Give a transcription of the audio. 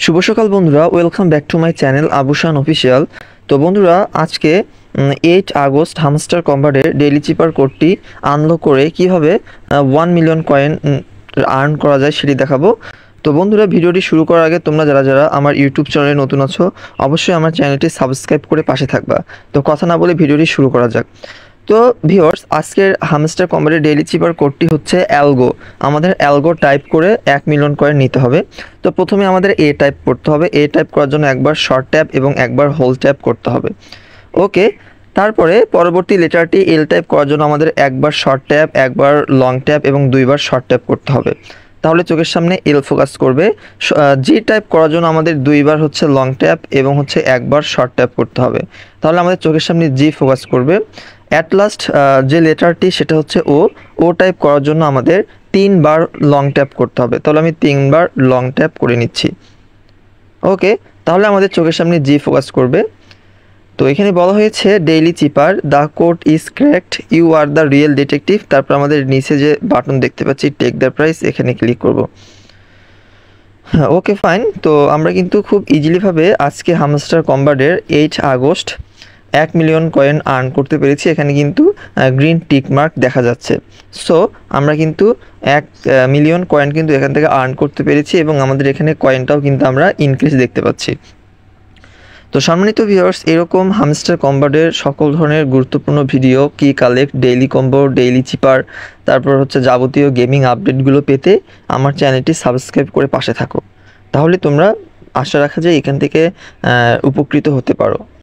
শুভ সকাল বন্ধুরা, welcome back to my channel Abushan official. তো বন্ধুরা, আজকে 8 আগস্ট হামস্টার কম্বারের ডেইলি চিপার কোডটি আনলক করে কিভাবে 1 মিলিয়ন কয়েন আর্ন করা যায় সেটি দেখাবো। তো বন্ধুরা, ভিডিওটি শুরু করার আগে তোমরা যারা যারা আমার ইউটিউব চ্যানেলে নতুন আছো অবশ্যই আমার চ্যানেলটি সাবস্ক্রাইব করে পাশে থাকবা। তো কথা না বলে ভিডিওটি শুরু করা যাক। তো ভিউয়ার্স, আজকের হামস্টার কম্বারের ডেইলি চিপার কোডটি হচ্ছে অ্যালগো। আমাদের অ্যালগো টাইপ করে 1 মিলিয়ন কয়েন নিতে হবে। তো প্রথমে আমাদের এ টাইপ করতে হবে। এ টাইপ করার জন্য একবার শর্ট ট্যাপ এবং একবার হোল ট্যাপ করতে হবে। ওকে, তারপরে পরবর্তী লেটারটি এল টাইপ করার জন্য আমাদের একবার শর্ট ট্যাপ, একবার লং ট্যাপ এবং দুইবার শর্ট ট্যাপ করতে হবে। তাহলে চোখের সামনে এল ফোকাস করবে। জি টাইপ করার জন্য আমাদের দুইবার হচ্ছে লং ট্যাপ এবং হচ্ছে একবার শর্ট ট্যাপ করতে হবে। তাহলে আমাদের চোখের সামনে জি ফোকাস করবে। অ্যাট লাস্ট যে লেটারটি সেটা হচ্ছে ও। ও টাইপ করার জন্য আমাদের 3বার লং ট্যাপ করতে হবে। তাহলে আমি 3বার লং ট্যাপ করে নিচ্ছি। ওকে, তাহলে আমাদের চোখের সামনে জি ফোকাস করবে। তো এখানে বলা হয়েছে daily cipher, the code is cracked, you are the real detective. তারপর আমাদের নিচে যে বাটন দেখতে পাচ্ছি টেক দ্য প্রাইস, এখানে ক্লিক করব। হ্যাঁ, ওকে ফাইন। তো আমরা কিন্তু খুব ইজিলিভাবে আজকে হামস্টার কম্বারের 8 আগস্ট 1 মিলিয়ন কয়েন আর্ন করতে পেরেছি। এখানে কিন্তু গ্রিন টিক মার্ক দেখা যাচ্ছে। সো আমরা কিন্তু 1 মিলিয়ন কয়েন কিন্তু এখান থেকে আর্ন করতে পেরেছি এবং আমাদের এখানে কয়েনটাও কিন্তু আমরা ইনক্রিজ দেখতে পাচ্ছি। তো সম্মানিত ভিউয়ার্স, এরকম হামস্টার কম্বারের সকল ধরনের গুরুত্বপূর্ণ ভিডিও, কি কালেক্ট, ডেইলি কম্বো, ডেইলি চিপার, তারপর হচ্ছে যাবতীয় গেমিং আপডেটগুলো পেতে আমার চ্যানেলটি সাবস্ক্রাইব করে পাশে থাকো। তাহলে তোমরা আশা রাখা যায় এখান থেকে উপকৃত হতে পারো।